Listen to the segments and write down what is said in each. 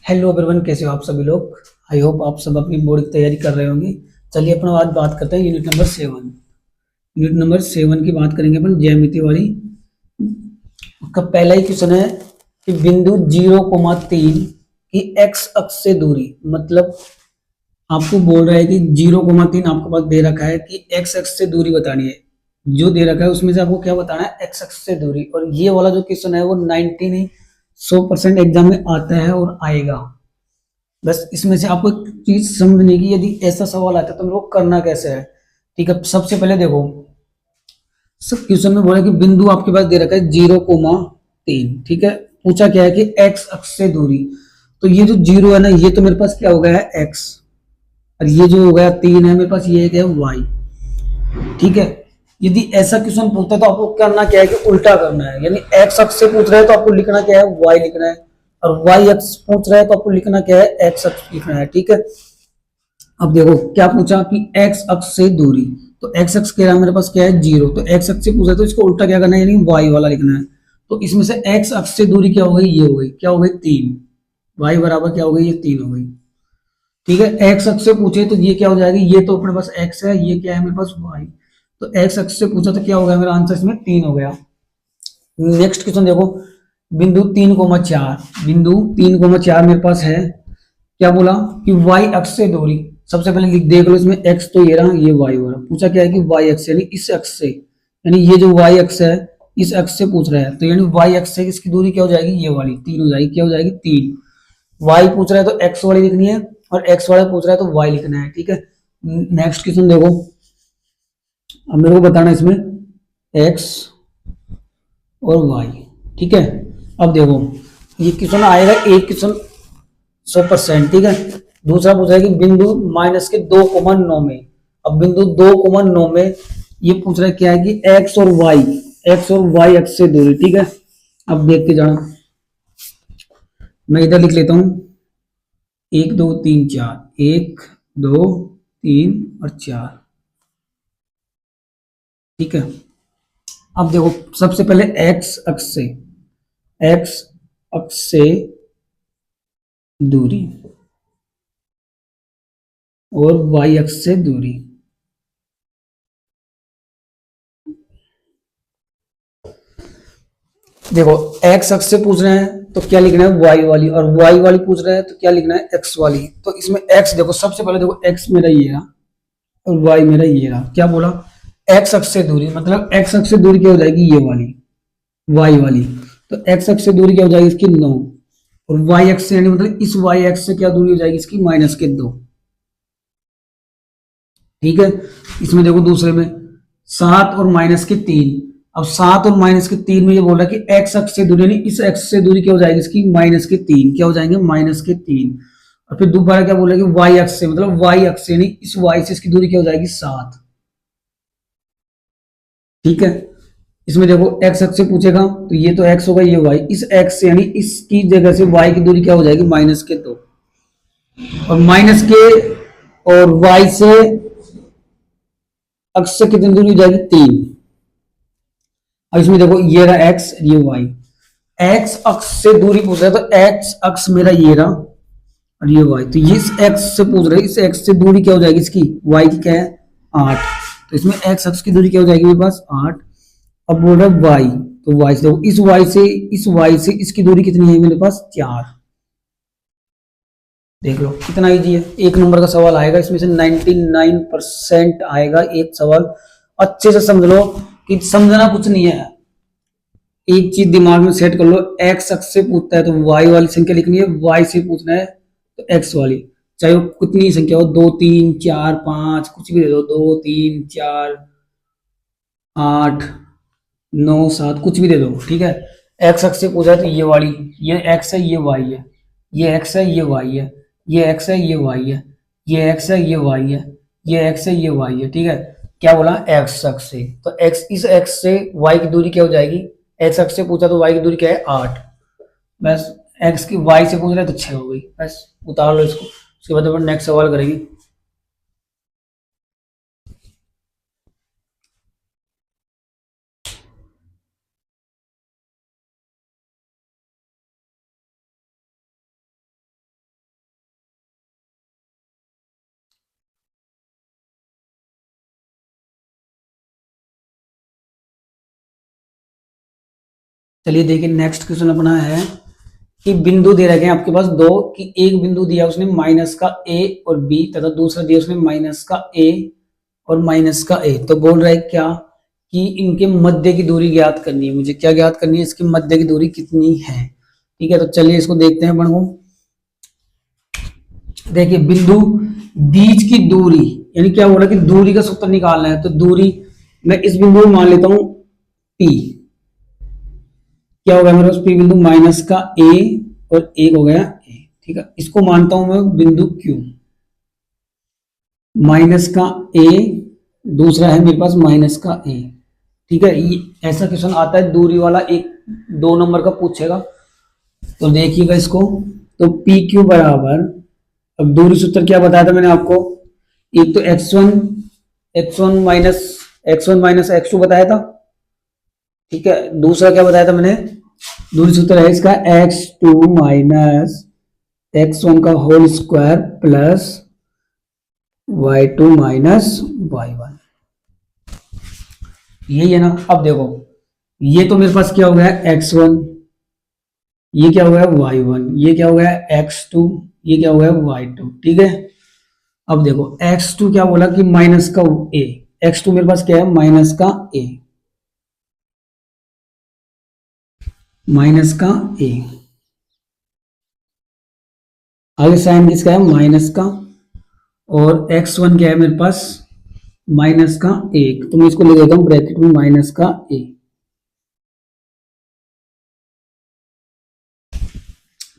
Hello everyone, कैसे हो आप सभी लोग। आई होप आप सब अपनी बोर्ड की तैयारी कर रहे होंगे। चलिए अपन आज बात करते हैं यूनिट नंबर 7 की बात करेंगे अपन ज्यामिति वाली। उसका पहला ही क्वेश्चन है कि बिंदु 0,3 की एक्स अक्ष से दूरी, मतलब आपको बोल रहा है कि 0,3 आपके पास दे रखा है कि एक्स अक्ष से दूरी बतानी है। जो दे रखा है उसमें से आपको क्या बताना है, एक्स अक्ष से दूरी। और ये वाला जो क्वेश्चन है वो 90 नहीं 100% एग्जाम में आता है और आएगा। बस इसमें से आपको एक चीज समझने की, यदि ऐसा सवाल आता है तो मेरे को करना कैसे है। ठीक है, सबसे पहले देखो, सब क्वेश्चन में बोला कि बिंदु आपके पास दे रखा है 0,3। ठीक है, पूछा क्या है कि एक्स अक्ष से दूरी। तो ये जो जीरो है ना, ये तो मेरे पास क्या हो गया है एक्स, और ये जो हो गया 3 है मेरे पास, ये है वाई। ठीक है, यदि ऐसा क्वेश्चन पूछता है तो आपको करना क्या है कि उल्टा करना है। यानी एक्स अक्ष से पूछ रहे हैं तो आपको लिखना क्या है, वाई लिखना है। और वाई अक्ष पूछ रहे हैं तो आपको लिखना क्या है, एक्स अक्ष लिखना है। ठीक है, अब देखो क्या पूछा कि एक्स अक्ष से दूरी। तो एक्स अक्ष कह रहा है मेरे पास क्या है, 0। तो एक्स अक्ष से पूछा तो इसको उल्टा क्या करना है, यानी वाई वाला लिखना है। तो इसमें से एक्स अक्ष से दूरी क्या हो गई, ये हो गई, क्या हो गई, 3। वाई बराबर क्या हो गई, ये 3 हो गई। ठीक है, एक्स अक्ष से पूछे तो ये क्या हो जाएगी, ये तो अपने पास एक्स है, ये क्या है मेरे पास वाई। तो एक्स अक्ष से पूछा तो क्या हो गया, मेरा आंसर इसमें 3 हो गया। नेक्स्ट क्वेश्चन देखो, बिंदु 3,4 मेरे पास है। क्या बोला कि वाई अक्ष से दूरी। सबसे पहले लिख देख लो, इसमें एक्स तो ये रहा, ये वाई हो रहा। पूछा क्या है कि वाई अक्ष यानी इस अक्ष से, यानी ये जो वाई अक्ष है इस अक्ष से पूछ रहा है। तो यानी वाई अक्ष से इसकी दूरी क्या हो जाएगी, ये वाली 3 हो जाएगी। क्या हो जाएगी, 3। वाई पूछ रहा है तो एक्स वाली लिखनी है, और एक्स वाला पूछ रहा है तो वाई लिखना है। ठीक है, नेक्स्ट क्वेश्चन देखो, अब मेरे को बताना है इसमें एक्स और वाई। ठीक है, अब देखो ये क्वेश्चन आएगा, एक क्वेश्चन 100%। ठीक है, दूसरा पूछा है कि बिंदु माइनस के 2,9 में। अब बिंदु 2,9 में ये पूछ रहा है क्या है कि एक्स और वाई अक्ष से दूरी। ठीक है, अब देखते जाना, मैं इधर लिख लेता हूं 1 2 3 4, 1 2 3 और 4। ठीक है, अब देखो सबसे पहले एक्स अक्ष से दूरी और वाई अक्ष से दूरी। देखो एक्स अक्ष से पूछ रहे हैं तो क्या लिखना है, वाई वाली, और वाई वाली पूछ रहे हैं तो क्या लिखना है, एक्स वाली। तो इसमें एक्स देखो, सबसे पहले देखो एक्स मेरा ये रहा और वाई मेरा ये रहा। क्या बोला, एक्स अक्ष से दूरी, मतलब एक्स अक्ष से दूरी क्या हो जाएगी, ये वाली, वाई वाली। तो एक्स अक्ष से दूरी क्या हो जाएगी इसकी, 9। और वाई अक्ष से यानी मतलब इस वाई अक्ष से क्या दूरी हो जाएगी इसकी, -2। ठीक है, इसमें देखो दूसरे में 7 और -3। अब 7 और -3 में ये बोल रहा है कि एक्स अक्ष से दूरी, यानी इस एक्स से दूरी क्या हो जाएगी इसकी, -3। क्या हो जाएंगे, -3। और फिर दोबारा क्या बोल रहा है कि वाई अक्ष से, मतलब वाई अक्ष से, यानी इस वाई से इसकी दूरी क्या हो जाएगी, 7। ठीक है, इसमें देखो एक्स अक्ष से पूछेगा तो ये तो एक्स होगा, ये वाई, इस एक्स से यानी इसकी जगह से वाई की दूरी क्या हो जाएगी, -2। और -के और वाई से अक्ष से कितनी दूरी हो जाएगी, 3। अब इसमें देखो ये रहा एक्स, ये वाई। एक्स अक्ष से दूरी पूछ रहा है तो एक्स अक्ष मेरा ये रहा और ये वाई। तो ये इस एक्स से पूछ रहे हैं, इस एक्स से दूरी क्या हो जाएगी इसकी, वाई की क्या है, 8। तो इसमें एक्स अक्ष की दूरी क्या हो जाएगी मेरे पास, 8। अब बोल रहा है वाई, तो वाई से देखो, इस वाई से इसकी दूरी कितनी है मेरे पास, 4। देख लो कितना इजी है, एक नंबर का सवाल आएगा इसमें से 99% आएगा एक सवाल। अच्छे से समझ लो कि समझना कुछ नहीं है। एक चीज दिमाग में सेट कर लो, एक्स अक्ष से पूछता है तो वाई वाली संख्या लिखनी है, वाई से पूछना है तो एक्स वाली। चाहे वो कितनी संख्या हो, 2 3 4 5, कुछ भी दे दो, 2 3 4 8 9 7, कुछ भी दे दो। ठीक है, एक्स अक्ष से पूछा है तो ये वाली, ये एक्स है, ये वाई है, ये एक्स है, ये वाई है, ये एक्स है, ये वाई है, ये एक्स है, ये वाई है, ये एक्स है, ये वाई है। ठीक है, क्या बोला, एक्स अक्ष से। तो एक्स, इस एक्स से वाई की दूरी क्या हो जाएगी, एक्स अक्ष से पूछा तो वाई की दूरी क्या है, 8। बस, एक्स की वाई से पूछ रहे तो 6 हो गई। बस उतार लो इसको, उसके बाद अपन नेक्स्ट सवाल करेंगे। चलिए देखिए नेक्स्ट क्वेश्चन अपना है कि बिंदु दे रखे हैं आपके पास दो, कि एक बिंदु दिया उसने माइनस का ए और बी, तथा दूसरा दिया उसने माइनस का ए और माइनस का ए। तो बोल रहा है क्या कि इनके मध्य की दूरी ज्ञात करनी है। मुझे क्या ज्ञात करनी है, इसकी मध्य की दूरी कितनी है। ठीक है, तो चलिए इसको देखते हैं बढ़ो। देखिए बिंदु बीच की दूरी, यानी क्या बोला कि दूरी का सूत्र निकालना है। तो दूरी मैं इस बिंदु को मान लेता हूं पी। क्या हो गया मेरे पास, पी बिंदु माइनस का ए और एक हो गया ए। ठीक है, इसको मानता हूं मैं बिंदु क्यू, माइनस का ए, दूसरा है मेरे पास माइनस का ए। ठीक है, ये ऐसा क्वेश्चन आता है दूरी वाला, एक 2 नंबर का पूछेगा। तो देखिएगा इसको, तो पी क्यू बराबर, अब दूरी सूत्र क्या बताया था मैंने आपको, एक तो X one minus X two बताया था। ठीक है, दूसरा क्या बताया था मैंने, दूरी सूत्र है इसका x two minus x one का whole square plus y two minus y one. यही है ना। अब देखो ये तो मेरे पास क्या हो गया एक्स वन, ये क्या हो गया वाई वन, ये क्या हो गया एक्स टू, ये क्या हो गया वाई टू। ठीक है, अब देखो एक्स टू क्या बोला कि माइनस का ए, एक्स टू मेरे पास क्या है माइनस का ए, माइनस का ए। आगे साइन किसका है माइनस का, और एक्स वन क्या है मेरे पास माइनस का एक, तो मैं इसको ले देता हूं ब्रैकेट में माइनस का ए।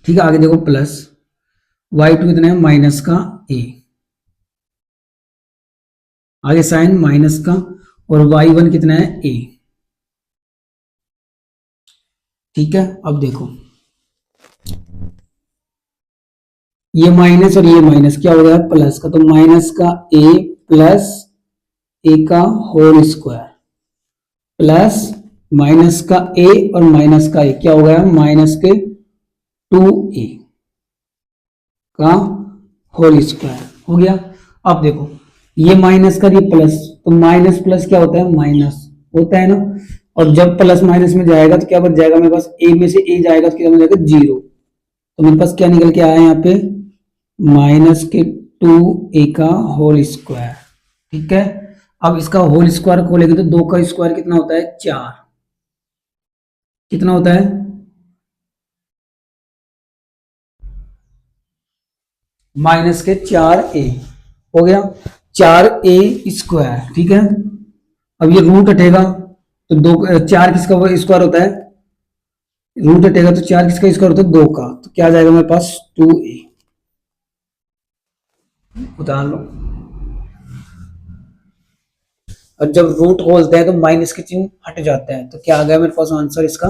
ठीक है, आगे देखो प्लस वाई टू कितना है माइनस का ए, आगे साइन माइनस का, और वाई वन कितना है ए। ठीक है, अब देखो ये माइनस और ये माइनस क्या हो गया प्लस का, तो माइनस का ए प्लस ए का होल स्क्वायर प्लस माइनस का ए और माइनस का ए क्या हो गया माइनस के 2a का होल स्क्वायर हो गया। अब देखो ये माइनस का ये प्लस, तो माइनस प्लस क्या होता है माइनस होता है ना, और जब प्लस माइनस में जाएगा तो क्या बच जाएगा मेरे पास, ए में से ए जाएगा तो क्या बन जाएगा 0। तो मेरे पास क्या निकल के आया यहाँ पे माइनस के 2a का होल स्क्वायर। ठीक है, अब इसका होल स्क्वायर खोलेंगे तो 2 का स्क्वायर कितना होता है 4, कितना होता है माइनस के 4a हो गया 4a स्क्वायर। ठीक है, अब ये रूट हटेगा तो 4 किसका स्क्वायर होता है, रूट हटेगा तो 4 किसका स्क्वायर होता है 2 का, तो क्या आ जाएगा मेरे पास 2a। उतार लो, और जब रूट खोलते हैं तो माइनस के चिन्ह हट जाते हैं, तो क्या आ गया मेरे पास आंसर इसका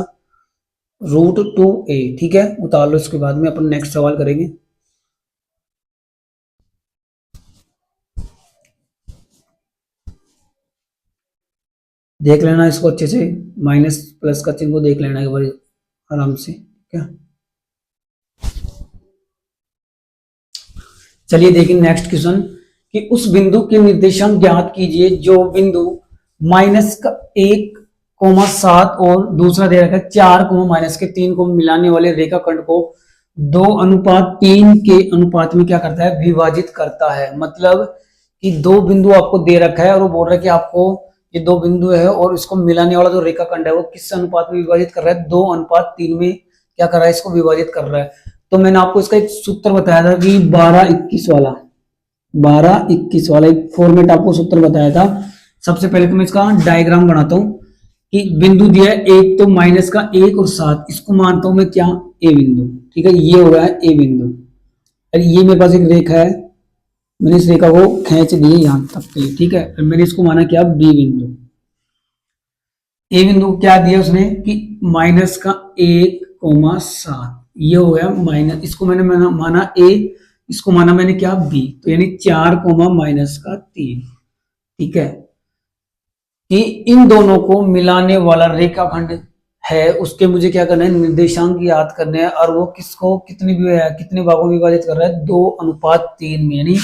√2a। ठीक है, उतार लो, इसके बाद में अपन नेक्स्ट सवाल करेंगे। देख लेना इसको अच्छे से, माइनस प्लस का चिन्ह को देख लेना एक बार आराम से। क्या, चलिए देखिए नेक्स्ट क्वेश्चन कि उस बिंदु के निर्देशांक ज्ञात कीजिए जो बिंदु माइनस का 1,7 और दूसरा दे रखा है 4, माइनस के 3 को मिलाने वाले रेखाखंड को 2:3 के अनुपात में क्या करता है विभाजित करता है। मतलब कि दो बिंदु आपको दे रखा है और वो बोल रहा है कि आपको ये दो बिंदु है और इसको मिलाने वाला जो रेखाखंड है वो किस अनुपात में विभाजित कर रहा है 2:3 में क्या कर रहा है इसको विभाजित कर रहा है। तो मैंने आपको इसका एक सूत्र बताया था कि 12-21 वाला एक फॉर्मेट आपको सूत्र बताया था। सबसे पहले तो मैं इसका डायग्राम बनाता हूं कि बिंदु दिया है एक, तो माइनस का 1 और 7, इसको मानता हूं मैं क्या ए बिंदु। ठीक है, ये हो रहा है ए बिंदु, और ये मेरे पास एक रेखा है, मैंने इस रेखा को खींच दी यहां तक के लिए। ठीक है, और मैंने इसको माना क्या बी बिंदु। ए बिंदु क्या दिया उसने कि माइनस का 1,7, ये हो गया माइनस, इसको मैंने माना ए, इसको माना मैंने क्या बी, तो यानी 4, माइनस का 3। ठीक है, कि इन दोनों को मिलाने वाला रेखाखंड है, उसके मुझे क्या करना है निर्देशांक याद करने हैं, और वो किसको कितने भागों में विभाजित कर रहा है 2:3 में, यानी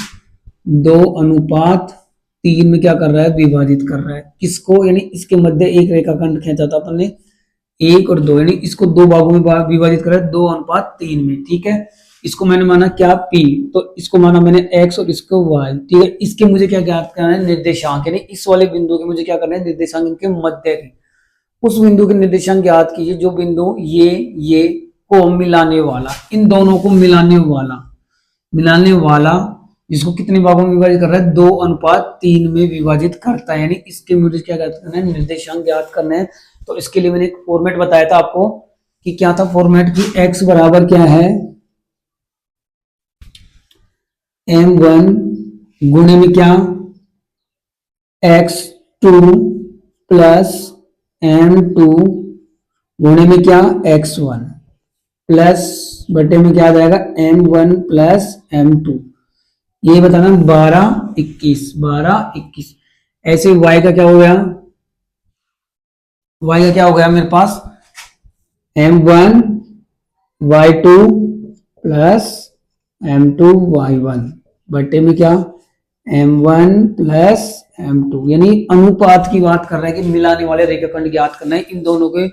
2:3 में क्या कर रहा है विभाजित कर रहा है किसको, यानी इसके मध्य एक रेखाखंड खींचा था अपन ने 1 और 2, यानी इसको दो भागों में विभाजित करा 2:3 में, ठीक है। इसको मैंने माना क्या P, तो इसको माना मैंने X और इसको Y, ठीक है। इसके मुझे क्या ज्ञात करना है, निर्देशांक, यानी इस वाले बिंदु के मुझे क्या करना है, निर्देशांक इनके मध्य के, उस बिंदु के निर्देशांक ज्ञात कीजिए जो बिंदु ये को मिलाने वाला, इन दोनों को मिलाने वाला जिसको कितने भागों में विभाजित कर रहा है, 2:3 में विभाजित करता है, यानी इसके मुझे क्या करना है, निर्देशांक ज्ञात करना है। तो इसके लिए मैंने एक फॉर्मेट बताया था आपको कि क्या था फॉर्मेट, की x बराबर क्या है, m1 गुणे में क्या, x2 प्लस m2 गुणे में क्या, x1 प्लस बटे में क्या आ जाएगा, m1 प्लस m2, ये बताना 12 21 ऐसे y का क्या हो गया, मेरे पास m1 y2 plus m2 y1 बटे में क्या, m1 प्लस m2, यानी अनुपात की बात कर रहा है कि मिलाने वाले रेखाखंड ज्ञात करना है, इन दोनों के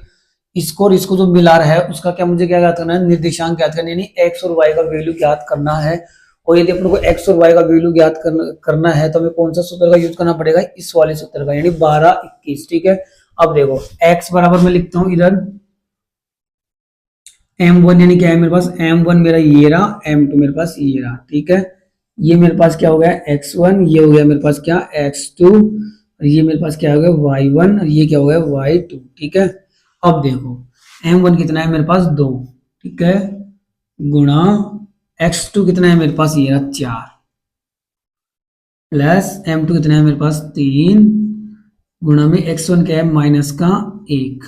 इसको और इसको जो मिला रहा है उसका क्या मुझे क्या ज्ञात करना है, निर्देशांक ज्ञात करना है, यानी x और y का वैल्यू ज्ञात करना है। और यदि अपने को x और y का वैल्यू ज्ञात करना है तो हमें कौन सा सूत्र का यूज करना पड़ेगा, इस वाले सूत्र का, यानी 12 21, ठीक है। अब देखो x बराबर मैं लिखता हूं इधर m1, यानी क्या है मेरे पास, m1 मेरा ये रहा, m2 मेरे पास ये रहा, ठीक है। ये मेरे पास क्या हो गया x1, ये हो गया मेरे पास क्या x2, और ये मेरे पास क्या हो गया y1, और ये क्या हो गया y2, ठीक है। अब देखो m1 कितना है मेरे पास 2, ठीक है, गुणा x2 कितना है मेरे पास, ये रहा 4, प्लस m2 कितना है मेरे पास 3, गुणा में x1 क्या है माइनस का 1,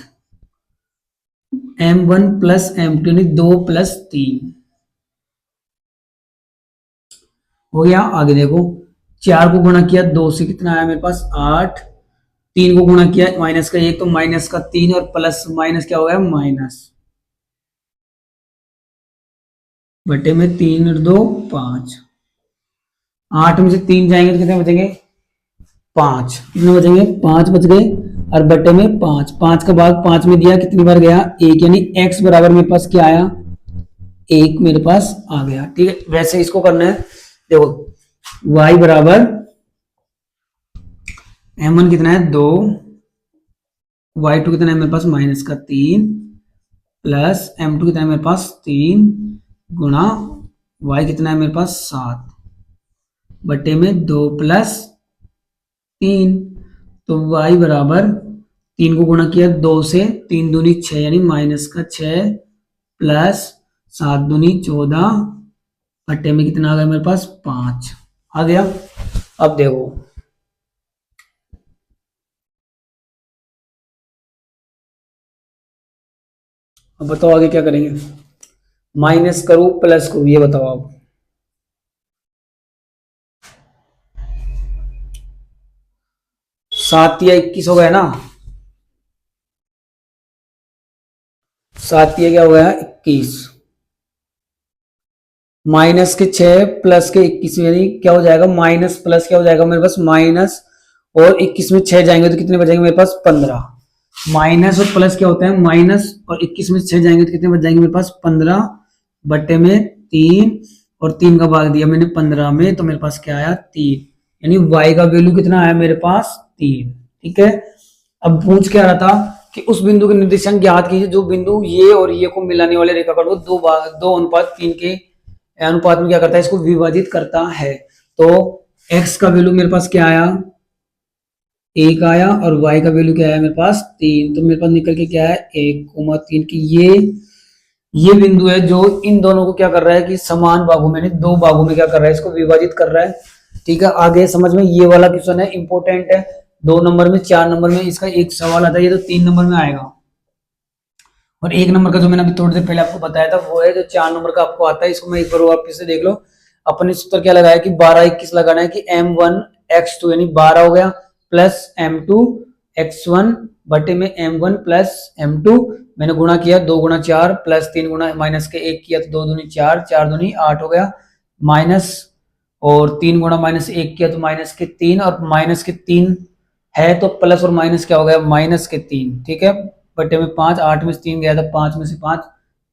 m1 प्लस m2 यानी 2 प्लस 3 हो गया। आगे देखो 4 को गुणा किया 2 से कितना आया मेरे पास 8, 3 को गुणा किया माइनस का 1 तो माइनस का 3, और प्लस माइनस क्या हो गया माइनस, बटे में 3 और 2 5, 8 में से 3 जाएंगे तो कितने बचेंगे 5, कितने बचेंगे 5 बच गए, और बटे में 5, 5 का भाग 5 में दिया कितनी बार गया 1, यानी x बराबर मेरे पास क्या आया 1 मेरे पास आ गया, ठीक है। वैसे इसको करना है, देखो y बराबर m1 कितना है 2, y2 कितना है मेरे पास माइनस का 3, प्लस m2 कितना है मेरे पास 3, गुणा y कितना है मेरे पास 7, बटे में 2 प्लस 3, तो y बराबर 3 को गुणा किया 2 से, 3 दूनी 6 यानी माइनस का 6, प्लस 7 दूनी 14, बटे में कितना आ गया मेरे पास 5 आ गया। अब देखो अब बताओ आगे क्या करेंगे, माइनस करूं प्लस करूं, ये बताओ आप। 7 या 21 हो गया ना, 7 या क्या हो गया 21, माइनस के 6 प्लस के 21, यानी क्या हो जाएगा माइनस प्लस क्या हो जाएगा मेरे पास माइनस, और 21 में 6 जाएंगे तो कितने बचेंगे मेरे पास 15, माइनस और प्लस क्या होता है माइनस, और 21 में 6 जाएंगे तो कितने बच जाएंगे मेरे पास 15, बटे में 3, और 3 का भाग दिया मैंने 15 में तो मेरे पास क्या आया 3, यानी y का वैल्यू कितना आया मेरे पास 3, ठीक है। अब पूछ क्या रहा था कि उस बिंदु के निर्देशांक ज्ञात कीजिए जो बिंदु ये और ये को मिलाने वाले रेखाखंड को 2:3 के अनुपात में क्या करता है, इसको विभाजित करता है। तो x का वैल्यू मेरे पास क्या आया 1 आया, और y का वैल्यू क्या आया मेरे पास 3, तो मेरे पास निकल के क्या है 1,3 की ये बिंदु है जो इन दोनों को क्या कर रहा है कि समान भागों में, दो भागों में क्या कर रहा है, इसको विभाजित कर रहा है, ठीक है। आगे समझ में ये वाला क्वेश्चन है इंपॉर्टेंट है, 2 नंबर में 4 नंबर में इसका एक सवाल आता है, ये तो 3 नंबर में आएगा, और 1 नंबर का जो मैंने अभी थोड़ी देर पहले आपको बताया था वो है जो 4 नंबर का आपको आता है। इसको मैं एक बार वापस से देख लो, अपने सूत्र क्या लगाया कि 12 21 लगाना है कि m1 x2 यानी 12 हो गया, प्लस m2 x1 बटे में m1 प्लस m2, मैंने गुणा किया 2 गुणा 4 प्लस 3 गुणा माइनस के 1 किया तो 2 दूनी 4, 4 दूनी 8 हो गया, माइनस और 3 गुणा माइनस 1 किया तो माइनस के 3, और माइनस के 3 है तो प्लस और माइनस क्या हो गया माइनस के 3, ठीक है। बटे में 5, 8 में से 3 गया था, 5 में से 5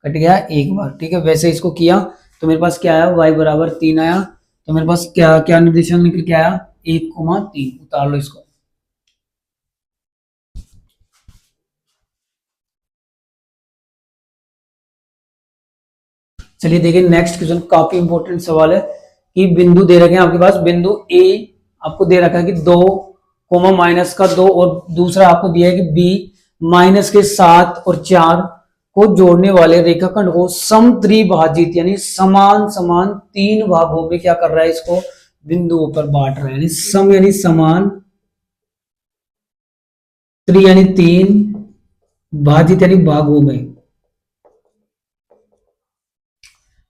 कट गया एक बार, ठीक है। वैसे इसको किया तो मेरे पास क्या आया, y बराबर 3 आया। तो मेरे पास क्या क्या निर्देशांक निकल के आया, 1,3। उतार लो इसको। चलिए देखिए नेक्स्ट क्वेश्चन, काफी इंपॉर्टेंट सवाल है कि बिंदु दे रखे हैं आपके पास, बिंदु ए आपको दे रखा है कि 2 कोमा माइनस का 2, और दूसरा आपको दिया है कि बी माइनस के 7 और 4 को जोड़ने वाले रेखाखंड को समत्रिभाजित यानी समान समान 3 भागों में क्या कर रहा है, इसको बिंदुओं पर बांट रहा है। यानी सम यानी समान, त्रि यानी 3, भाजित यानी भागों में,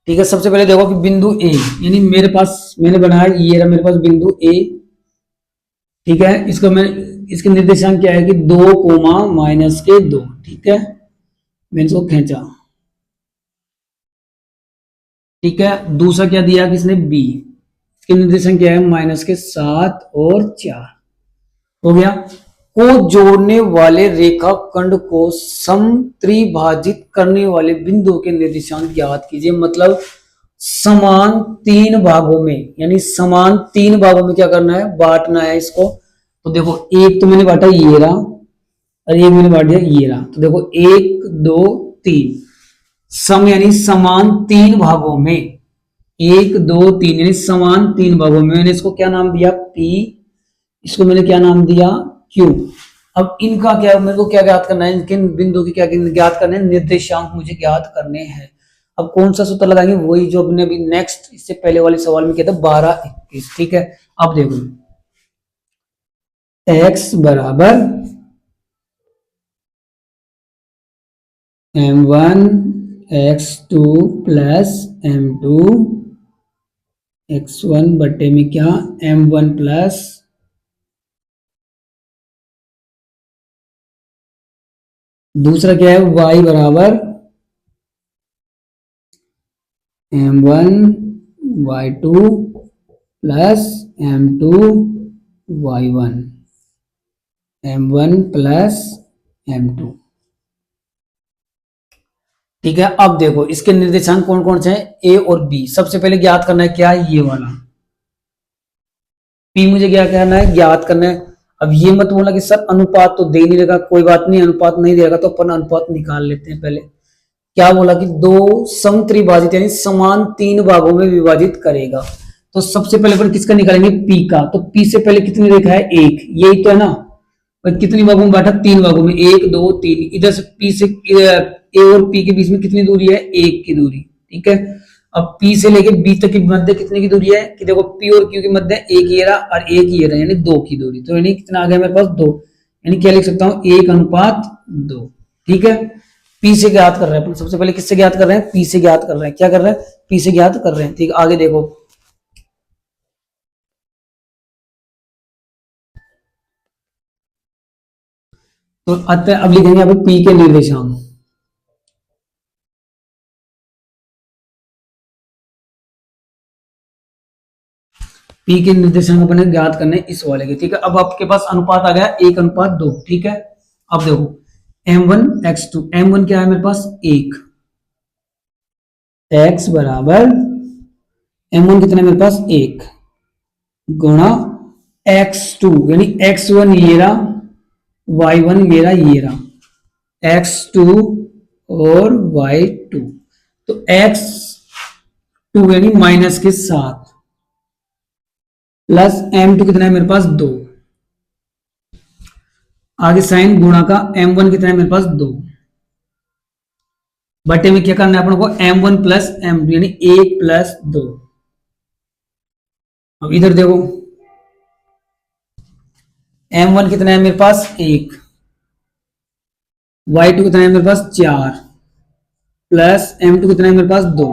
ठीक है। सबसे पहले देखो कि बिंदु ए, यानी मेरे पास मैंने बनाया ये रहा मेरे पास बिंदु ए, ठीक है। इसको मैं, इसके निर्देशांक क्या है कि 2 कोमा माइनस के 2, ठीक है। मैंने इसको खींचा, ठीक है। दूसरा क्या दिया किसने, बी, इसके निर्देशांक क्या है, माइनस के 7 और 4, हो गया। को जोड़ने वाले रेखाखंड को समत्रिभाजित करने वाले बिंदु के निर्देशांक ज्ञात कीजिए। मतलब समान 3 भागों में, यानी समान 3 भागों में क्या करना है, बांटना है इसको। तो देखो एक तो मैंने बांटा ये रहा, और एक मैंने बांट दिया ये रहा। तो देखो 1 2 3, सम यानी समान 3 भागों में, 1 2 3 यानी समान 3 भागों में। मैंने इसको क्या नाम दिया, P, इसको मैंने क्या नाम दिया, Q। अब इनका क्या, मेरे को क्या ज्ञात करना है, इनके बिंदु की क्या ज्ञात करने हैं, निर्देशांक मुझे ज्ञात करने हैं। अब कौन सा सूत्र लगाएंगे, वही जो हमने अभी नेक्स्ट इससे पहले वाले सवाल में किया था, 12 21, ठीक है। अब देखो x बराबर m1 x2 plus m2 x1 बटे में क्या, m1 प्लस दूसरा क्या है, y बराबर m1 y2 plus m2 y1, m1 plus m2, ठीक है। अब देखो इसके निर्देशांक कौन कौन से हैं, ए और बी। सबसे पहले ज्ञात करना है क्या, ये वाला पी मुझे क्या करना है, ज्ञात करना है। अब ये मत बोलना कि सर अनुपात तो दे नहीं रहेगा, कोई बात नहीं, अनुपात नहीं देगा तो अपन अनुपात निकाल लेते हैं। पहले क्या बोला कि 2 समत्रिभाजित यानी समान 3 भागों में विभाजित करेगा। तो सबसे पहले अपन किसका निकालेंगे, पी का। तो पी से पहले कितनी रेखा है, एक, यही तो है ना। और कितनी भागों में बांटा, 3 भागों में, 1 2 3। इधर से पी से ए और पी के बीच में कितनी दूरी है, 1 की दूरी, ठीक है। अब पी से लेके बी तक की मध्य कितने की दूरी है, कि देखो पी और क्यू की मध्य एक ये रहा और एक ये रहा, यानी 2 की दूरी। तो यानी कितना आ गया मेरे पास, 2। यानी क्या लिख सकता हूं, 1:2, ठीक है। पी से ज्ञात कर रहे हैं अपन, सबसे पहले किससे ज्ञात कर रहे हैं, पी से ज्ञात कर रहे हैं। क्या कर रहे हैं, पी से ज्ञात कर रहे हैं, ठीक। आगे देखो तो अब लिखेंगे अभी पी के निर्देशांक। पी के निर्देशांक अपने ज्ञात करने इस वाले के, ठीक है। अब आपके पास अनुपात आ गया 1:2, ठीक है। अब देखो m1 x2, m1 क्या है मेरे पास 1, x बराबर m1 कितना है मेरे पास 1 गुणा x2 यानी x1 ये रहा, y1 मेरा ये रहा, x2 और y2। तो x2 यानी माइनस के 7 प्लस m2 कितना है मेरे पास 2, आगे साइन गुणा का m1 कितना है मेरे पास 2, बटे में क्या करना है अपन को, m1 प्लस m2 यानी 1 प्लस 2। अब इधर देखो m1 कितना है मेरे पास 1, y2 कितना है मेरे पास 4 प्लस m2 कितना है मेरे पास 2,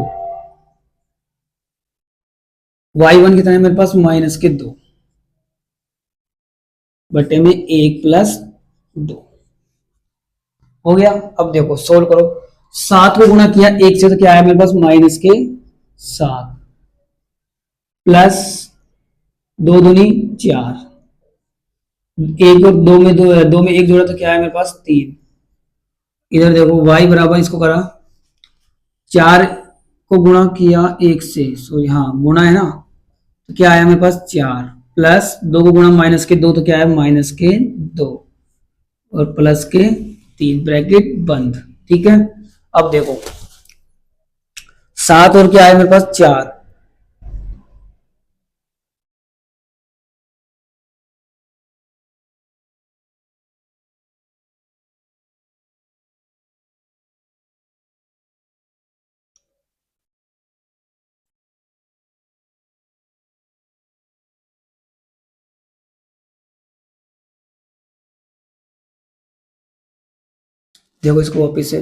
y1 कितना है मेरे पास माइनस के 2 बटे में 1 प्लस 2, हो गया। अब देखो सोल्व करो, 7 को गुणा किया 1 से तो क्या आया मेरे पास माइनस के 7 प्लस 2 दूनी 4, 1 और 2 में 1 जोड़ा तो क्या है मेरे पास 3 इधर देखो y बराबर इसको करा, 4 को गुणा किया 1 से, सो हाँ गुणा है ना, तो क्या आया मेरे पास 4, प्लस 2 को गुणा माइनस के 2, तो क्या आया माइनस के 2, और प्लस के 3, ब्रैकेट बंद। ठीक है, अब देखो 7 और क्या आया मेरे पास 4, देखो इसको वापिस से,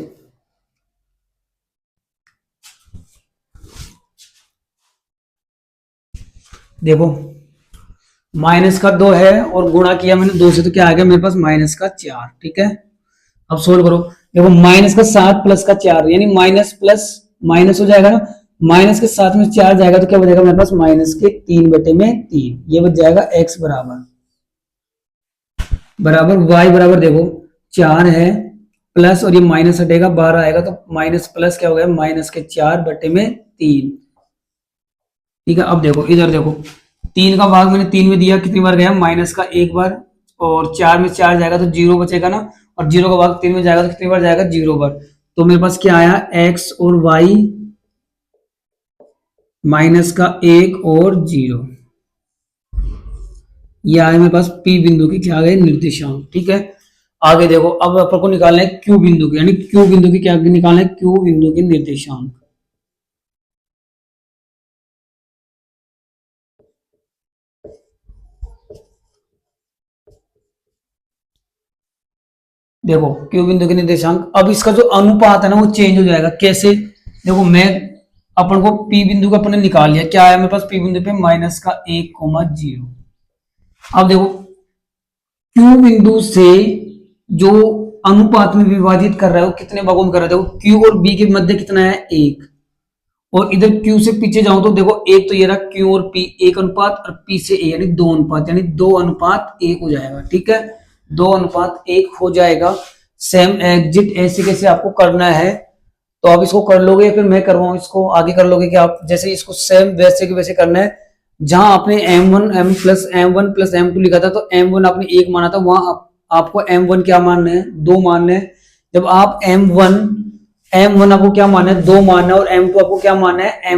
देखो माइनस का 2 है और गुणा किया मैंने 2 से, तो क्या आ गया मेरे पास माइनस का 4। ठीक है, अब सोल्व करो, देखो माइनस का 7 प्लस का 4 यानी माइनस प्लस माइनस हो जाएगा ना, माइनस के साथ में 4 जाएगा तो क्या बचेगा मेरे पास माइनस के 3 बटे में 3, ये बच जाएगा x बराबर बराबर y बराबर देखो 4 है, प्लस और ये माइनस हटेगा 12 आएगा, तो माइनस प्लस क्या हो गया माइनस के 4 बटे में 3। ठीक है, अब देखो इधर देखो 3 का भाग मैंने 3 में दिया, कितनी बार गया माइनस का 1 बार, और 4 में 4 जाएगा तो 0 बचेगा ना, और 0 का भाग 3 में जाएगा तो कितनी बार जाएगा 0 बार, तो मेरे पास क्या आया x और y माइनस का 1 और 0, ये आया मेरे पास P बिंदु की क्या आ गए निर्देशांक। ठीक है, आगे देखो अब अपन को निकालना है Q बिंदु की, यानी Q बिंदु की क्या निकालना है, Q बिंदु की निर्देशांक। देखो Q बिंदु के निर्देशांक, अब इसका जो अनुपात है ना वो चेंज हो जाएगा, कैसे, देखो मैं अपन को P बिंदु का अपन ने निकाल लिया, क्या आया मेरे पास P बिंदु पे माइनस का 1,0। अब देखो Q बिंदु से जो अनुपात में विभाजित कर रहा है वो कितने भागों में कर रहा है, देखो Q और B के मध्य कितना है 1, और इधर Q से पीछे जाऊं तो देखो एक तो ये रहा Q और P 1 अनुपात, और P से A यानी 2 अनुपात, यानी 2 अनुपात 1 हो जाएगा। ठीक है, 2 अनुपात 1 हो जाएगा। सेम एग्जिट ऐसे कैसे आपको करना है, तो आप इसको कर लोगे या फिर मैं करवाऊं इसको आगे कर लोगे, कि आप जैसे इसको सेम वैसे के वैसे करना है, जहां आपने m1 m प्लस m2 लिखा था, तो m1 आपने 1 माना था, वहां आपको m1 क्या मानना है 2 मानना है। जब आप m1 आपको क्या मानना है 2 मानना है, और m2 आपको क्या मानना है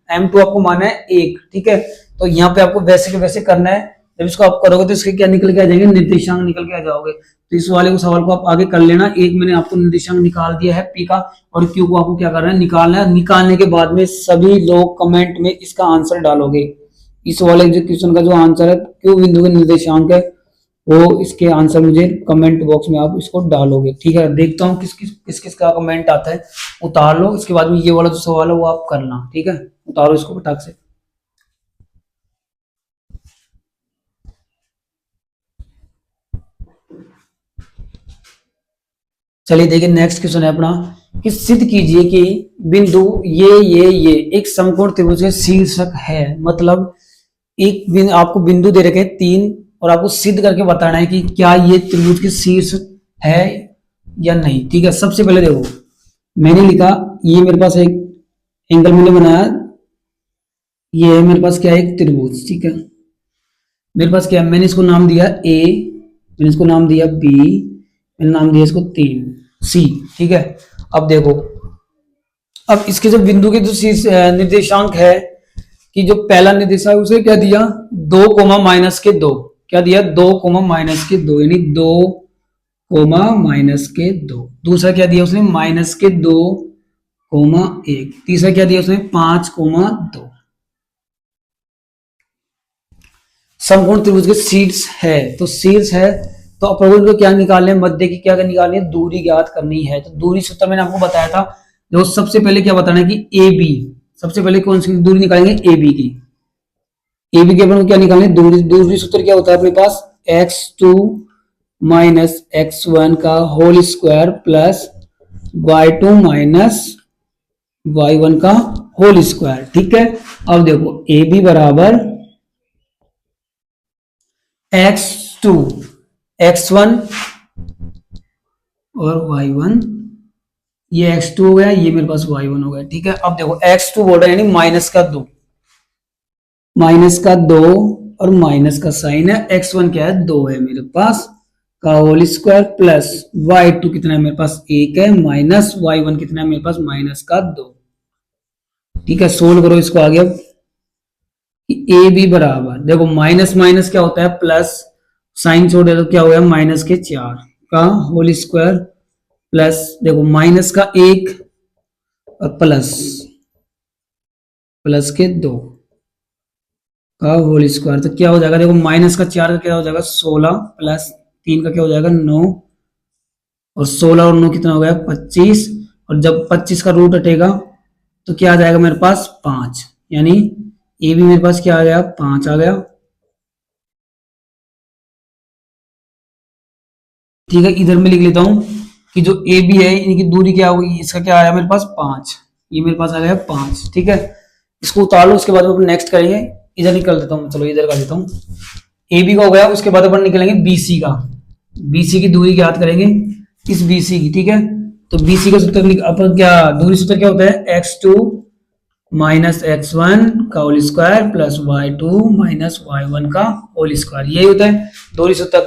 m2 आपको मानना है 1। ठीक है, तो यहाँ पे आपको वैसे के वैसे करना है, जब इसको आप करोगे तो इसके क्या निकल के आ जाएंगे निर्देशांक निकल के आ जाओगे। तो इस वाले को सवाल को आप आगे कर लेना, एक मैंने आपको निर्देशांक निकाल दिया है P का, और Q को आपको क्या करना है निकालना है। निकालने के बाद में सभी लोग कमेंट में इसका आंसर डालोगे, इस वाले जो क्वेश्चन का जो आंसर है Q बिंदु के निर्देशांक है, वो इसके आंसर मुझे कमेंट बॉक्स में आप इसको डालोगे। ठीक है, देखता हूँ किस किस का कमेंट आता है, उतार लो, इसके बाद में ये वाला जो सवाल है वो आप करना। ठीक है, उतारो इसको फटाक से। चलिए देखिए नेक्स्ट क्वेश्चन है अपना, कि सिद्ध कीजिए कि बिंदु ये एक समकोण त्रिभुज के शीर्षक है। मतलब एक बिंदु आपको बिंदु दे रखे हैं 3, और आपको सिद्ध करके बताना है कि क्या ये त्रिभुज के शीर्ष है या नहीं। ठीक है, सबसे पहले देखो मैंने लिखा, ये मेरे पास एक एंगल मैंने बनाया, ये है मेरे पास क्या है एक त्रिभुज। ठीक है, मेरे पास क्या है, मैंने इसको नाम दिया A, मैंने इसको नाम दिया B, मैंने नाम दिया इसको 3 C। ठीक है, अब देखो, अब इसके जो बिंदु के जो निर्देशांक है, कि जो पहला निर्देशांक उसे क्या दिया 2 कोमा माइनस के 2, क्या दिया 2 कोमा माइनस के 2, यानी 2 कोमा माइनस के 2। दूसरा क्या दिया उसने माइनस के 2 कोमा 1। तीसरा क्या दिया उसने 5 कोमा 2। समकोण त्रिभुज के शीर्ष है, तो शीर्ष है तो अपन को क्या निकालने, मध्य की क्या निकालनी है, दूरी ज्ञात करनी है। तो दूरी सूत्र मैंने आपको बताया था, जो सबसे पहले क्या बताना है कि ए बी, सबसे पहले कौन सी दूरी निकालेंगे ए बी की, ए बी की अपन को क्या निकालनी है दूरी। दूरी सूत्र क्या होता है अपने पास x2 माइनस x1 का whole square plus y2 minus y1 का होल स्क्वायर। ठीक है, अब देखो ए बी बराबर x2 x1 और y1 ये x2 हो गया, ये मेरे पास y1 हो गया। ठीक है, अब देखो x2 बोल रहा है यानी -2, -2 और माइनस का साइन है, x1 क्या है 2 है मेरे पास का होल स्क्वायर प्लस y2 कितना है मेरे पास 1 है, माइनस y1 कितना है मेरे पास -2। ठीक है, सोल्व करो इसको आगे। अब ए बी बराबर, देखो माइनस माइनस क्या होता है प्लस, साइन छोड़ दे तो क्या हो गया -4 का होल स्क्वायर प्लस देखो माइनस का 1 और प्लस प्लस के 2 का होल स्क्वायर, तो क्या हो जाएगा देखो माइनस का 4 का क्या हो जाएगा 16 प्लस 3 का क्या हो जाएगा 9, और 16 और 9 कितना हो गया 25, और जब 25 का रूट हटेगा तो क्या आ जाएगा मेरे पास 5, यानी ए भी मेरे पास क्या आ गया 5 आ गया। ठीक है, इधर मैं लिख लेता हूं कि जो ए बी है इनकी दूरी क्या होगी, इसका क्या आया मेरे पास 5, ये मेरे पास आ गया 5। ठीक है, इसको उतार लो, उसके बाद अपन नेक्स्ट करेंगे। इधर निकल देता हूँ, चलो इधर कर देता हूँ। ए बी का हो गया, उसके बाद अपन निकलेंगे बीसी का, बीसी की दूरी ज्ञात करेंगे इस बीसी की। ठीक है, तो बीसी का सूत्र अपन क्या, दूरी सूत्र क्या होता है x2 माइनस x1 का whole square plus y2 minus y1 का होल स्क्वायर, यही होता है दूरी सूत्र।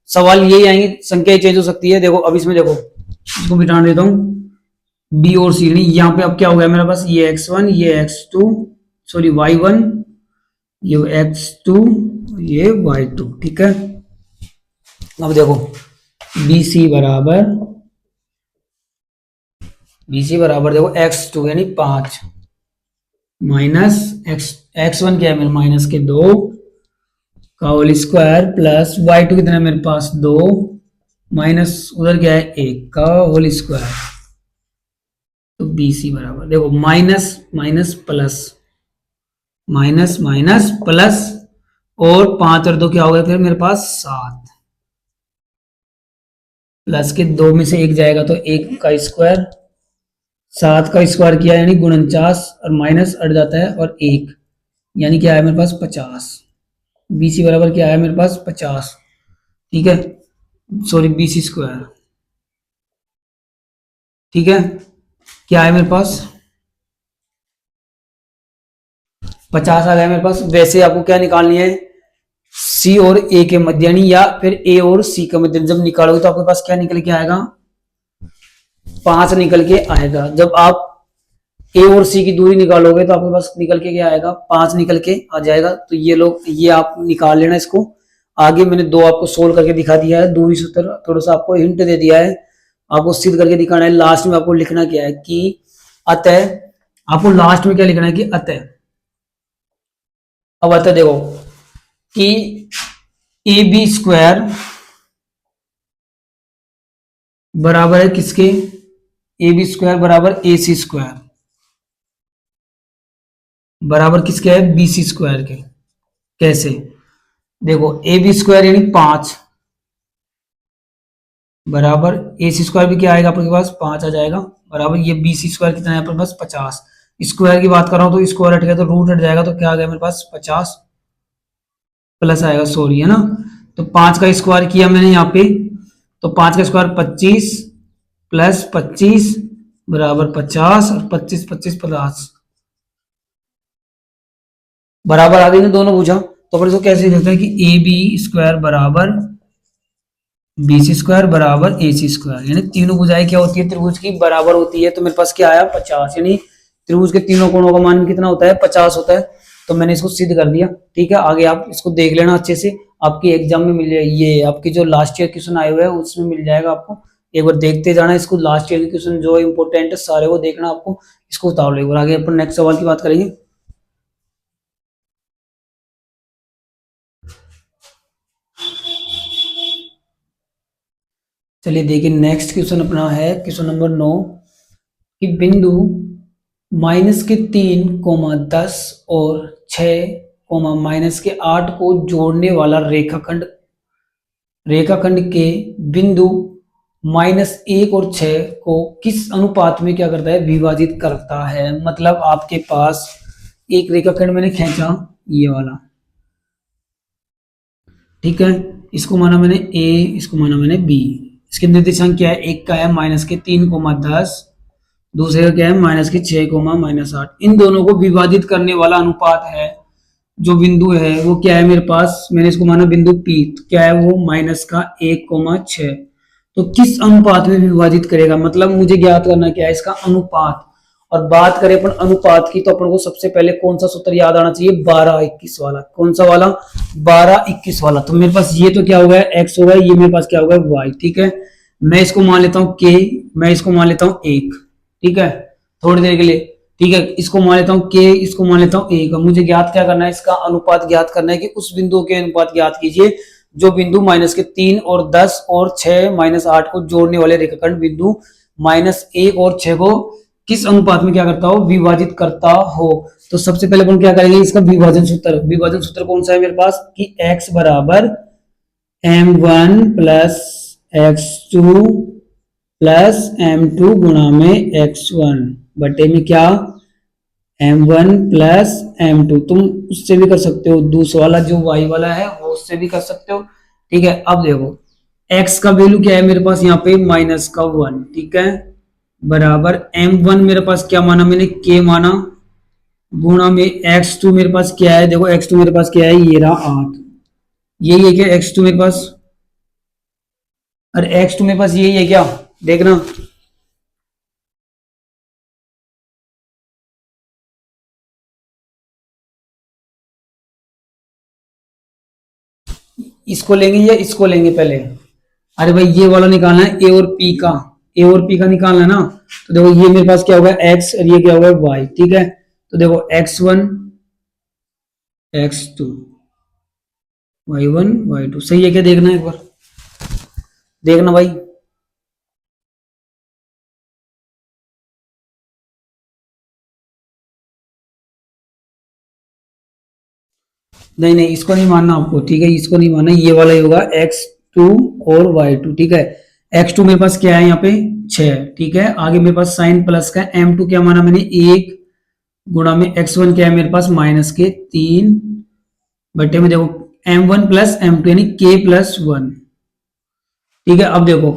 सवाल यही आएंगे, संख्या चेंज हो सकती है। देखो अब इसमें देखो, इसको मिटा देता हूँ बी और सी, नहीं यहाँ पे अब क्या हो गया मेरे पास ये x1 ये x2 सॉरी y1 ये x2 ये y2। ठीक है, अब देखो BC बराबर, BC बराबर देखो x2 यानी 5 माइनस x1 क्या है मेरे माइनस के 2 का होल स्क्वायर प्लस y2 कितना है मेरे पास 2 माइनस उधर क्या है 1 का होल स्क्वायर। तो BC बराबर देखो minus minus plus, minus minus plus, और 5 और 2 क्या हो गया फिर मेरे पास 7, प्लस के 2 में से 1 जाएगा तो 1 का स्क्वायर, 7 का स्क्वायर किया यानी 49, और माइनस अट जाता है और 1 यानी क्या है मेरे पास 50। BC बराबर क्या है मेरे पास 50। ठीक है, सॉरी BC स्क्वायर। ठीक है, क्या है मेरे पास 50 आ गया मेरे पास। वैसे आपको क्या निकालनी है C और A के मध्य, यानी या फिर A और C के मध्य जब निकालोगे तो आपके पास क्या निकल के आएगा 5 निकल के आएगा। जब आप ए और सी की दूरी निकालोगे तो आपके पास निकल के क्या आएगा 5 निकल के आ जाएगा। तो ये लोग, ये आप निकाल लेना इसको। आगे मैंने 2 आपको सोल्व करके दिखा दिया है, दूरी सूत्र थोड़ा सा आपको हिंट दे दिया है, आपको सिद्ध करके दिखाना है। लास्ट में आपको लिखना क्या है कि अतः, आपको लास्ट में क्या लिखना है कि अतः। अब अतः देखो कि ए बी स्क्वायर बराबर है किसके, ए बी स्क्वायर बराबर ए सी स्क्वायर बराबर किसके है बी सी स्क्वायर के। कैसे, देखो ए बी स्क्वायर यानी 5 बराबर ए सी स्क्वायर भी क्या आएगा आपके पास 5 आ जाएगा, बराबर ये बी सी स्क्वायर कितना है आपके पास 50। स्क्वायर की बात कर रहा हूं तो स्क्वायर हट गया तो रूट हट जाएगा, तो क्या आ गया मेरे पास 50 प्लस आएगा, सॉरी है ना। तो 5 का स्क्वायर किया मैंने यहाँ पे, तो 5 का स्क्वायर 25 प्लस 25 बराबर 50, और 25 25 50 बराबर आ गई ना दोनों भुजा। तो अपन इसको कैसे लिखते हैं कि ए बी स्क्वायर बराबर बी सी स्क्वायर बराबर ए सी स्क्वायर, यानी तीनों भुजाएं क्या होती है त्रिभुज की बराबर होती है। तो मेरे पास क्या आया 50, यानी त्रिभुज के तीनों कोणों का मान कितना होता है 50 होता है। तो मैंने इसको सिद्ध कर दिया। ठीक है, आगे आप इसको देख लेना अच्छे से, आपकी एग्जाम में मिल जाए, ये आपकी जो लास्ट ईयर क्वेश्चन आए हुए हैं उसमें मिल जाएगा आपको। एक बार देखते जाना इसको, लास्ट ईयर के क्वेश्चन जो इंपॉर्टेंट है सारे वो देखना आपको, इसको उतार लो एक बार। आगे अपन नेक्स्ट सवाल की बात करेंगे। चलिए देखिए, नेक्स्ट क्वेश्चन अपना है क्वेश्चन नंबर 9 कि बिंदु -3, 10 और 6, -8 को जोड़ने वाला रेखाखंड, रेखाखंड के बिंदु -1 और 6 को किस अनुपात में क्या करता है विभाजित करता है। मतलब आपके पास एक रेखाखंड मैंने खींचा ये वाला, ठीक है, इसको माना मैंने ए, इसको माना मैंने बी। इसके निर्देशांक क्या है, एक का है -3, 10 दूसरे का क्या है माइनस के 6, -8। इन दोनों को विभाजित करने वाला अनुपात है जो बिंदु है वो क्या है मेरे पास, मैंने इसको माना बिंदु P, तो क्या है वो -1, 6। तो किस अनुपात में विभाजित करेगा, मतलब मुझे ज्ञात करना क्या है इसका अनुपात। और बात करें अपन अनुपात की, तो अपन को सबसे पहले कौन सा सूत्र याद आना चाहिए, 12-21 वाला। कौन सा वाला, 12-21 वाला। तो मेरे पास ये तो क्या हो गया x हो गया, ये मेरे पास क्या हो गया y। ठीक है, मैं इसको मान लेता हूँ k, मैं इसको मान लेता हूँ 1। ठीक है, थोड़ी देर के लिए। ठीक है, इसको मान लेता हूँ k, इसको मान लेता हूँ 1। मुझे ज्ञात क्या करना है, इसका अनुपात ज्ञात करना है कि उस बिंदु के अनुपात ज्ञात कीजिए जो बिंदु -3 और 10 और 6 -8 को जोड़ने वाले रेखाखंड बिंदु -1 और 6 को किस अनुपात में क्या करता हो, विभाजित करता हो। तो सबसे पहले अपन क्या करेंगे, इसका विभाजन सूत्र। विभाजन सूत्र कौन सा है मेरे पास कि x बराबर m1 plus x2 plus m2 गुणा में x1 बटे में क्या m1 प्लस m2। तुम उससे भी कर सकते हो, दूसरा वाला जो y वाला है वो उससे भी कर सकते हो। ठीक है, अब देखो x का वैल्यू क्या है मेरे पास यहाँ पे -1। ठीक है, बराबर m1 मेरे पास क्या माना मैंने k माना, गुणा में x2 मेरे पास क्या है, देखो x2 मेरे पास क्या है, ये रहा 8। यही है क्या x2 मेरे पास, अरे x2 मेरे पास यही है क्या, देखना। इसको लेंगे या इसको लेंगे पहले, अरे भाई ये वाला निकालना है ए और पी का, ए और पी का निकालना है ना। तो देखो ये मेरे पास क्या होगा x और ये क्या होगा y। ठीक है, तो देखो x1 x2 y1 y2 सही है क्या, देखना एक बार, देखना भाई। नहीं नहीं इसको नहीं मानना आपको, ठीक है, इसको नहीं मानना, ये वाला ही होगा x2 और y2। ठीक है, x2 मेरे पास क्या है यहाँ पे 6। ठीक है, आगे मेरे पास साइन प्लस का m2 क्या माना मैंने 1, गुणा में x1 क्या है मेरे पास -3 बटे में देखो m1 प्लस m2 यानी k+1। ठीक है, अब देखो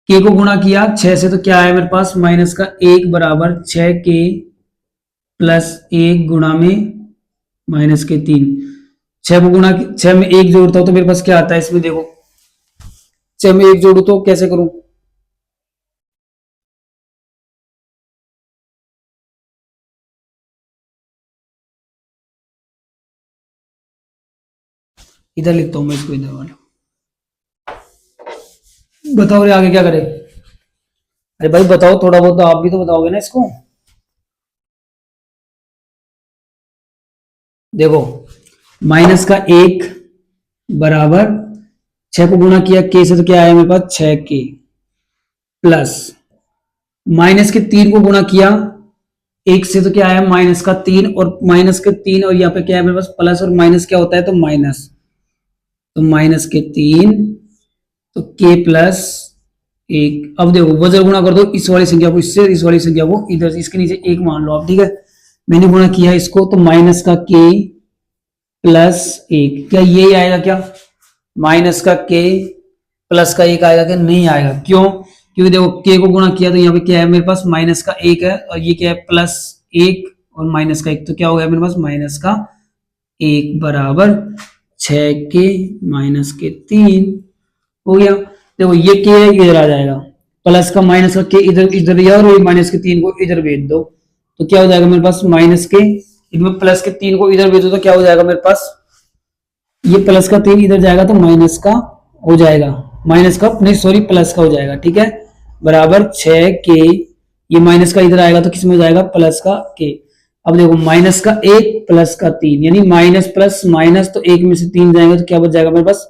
k को गुणा किया 6 से तो क्या है मेरे पास -1 बराबर 6k+1 गुणा में -3। 6 को गुणा 6 में 1 जोड़ता हूं तो मेरे पास क्या आता है इसमें, देखो 6 में 1 जोड़ू तो कैसे करूं, इधर लिखता हूं मैं इसको, इधर वाला। बताओ रे आगे क्या करे, अरे भाई बताओ थोड़ा बहुत, तो आप भी तो बताओगे ना इसको। देखो -1 बराबर 6 को गुणा किया k से तो क्या आया मेरे पास 6k, प्लस -3 को गुणा किया 1 से तो क्या आया -3, और -3 और यहाँ पे क्या है मेरे पास प्लस और माइनस क्या होता है तो माइनस, तो -3 तो k+1। अब देखो वजन गुणा कर दो इस वाली संख्या को इससे, इस वाली संख्या को इधर से, इसके नीचे 1 मान लो आप। ठीक है, मैंने गुणा किया इसको तो -k+1, क्या यही आएगा क्या, -k+1 आएगा क्या, नहीं आएगा। क्यों, क्योंकि देखो k को गुणा किया तो यहाँ पे क्या है मेरे पास -1 है, और ये क्या है +1 और -1, तो क्या हो गया मेरे पास -1 बराबर 6k-3 हो गया। देखो ये k है इधर आ जाएगा, प्लस का माइनस का k इधर इधर दिया, और -3 को इधर भेज दो तो क्या हो जाएगा मेरे पास -k, इसमें +3 को इधर भेज दो तो क्या हो जाएगा मेरे पास, ये प्लस का 3 इधर जाएगा तो माइनस का हो जाएगा, माइनस का नहीं सॉरी प्लस का हो जाएगा। ठीक है, बराबर 6k, ये माइनस का इधर आएगा तो किस में हो जाएगा प्लस का k। अब देखो -1 प्लस का 3 यानी माइनस प्लस माइनस, तो 1 में से 3 जाएंगे तो क्या बच जाएगा मेरे पास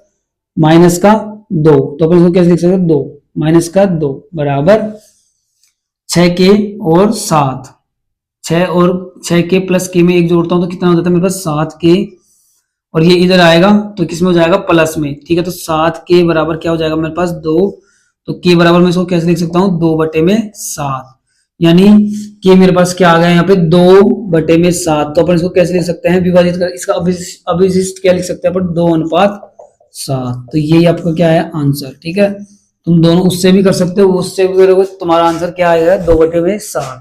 -2। तो अपन इसको कैसे लिख सकते हैं, 2 -2 बराबर 6k और 7, 6 और 6k प्लस k में 1 जोड़ता हूं तो कितना हो जाता है मेरे पास 7k, और ये इधर आएगा तो किसमें हो जाएगा प्लस में। ठीक है, तो 7k बराबर क्या हो जाएगा मेरे पास 2, तो k बराबर मैं इसको कैसे लिख सकता हूँ 2/7, यानी k मेरे पास क्या आ गया यहाँ पे 2/7। तो अपन इसको कैसे लिख सकते हैं विभाजित कर, इसका अभिशिष्ट क्या लिख सकते हैं अपन 2:7। तो यही आपका क्या है आंसर। ठीक है, तुम दोनों उससे भी कर सकते हो, उससे भी करोगे तो तुम्हारा आंसर क्या आएगा, 2/7।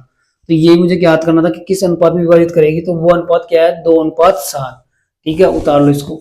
तो ये मुझे याद करना था कि किस अनुपात में विभाजित करेगी, तो वो अनुपात क्या है, 2/7। ठीक है, उतार लो इसको।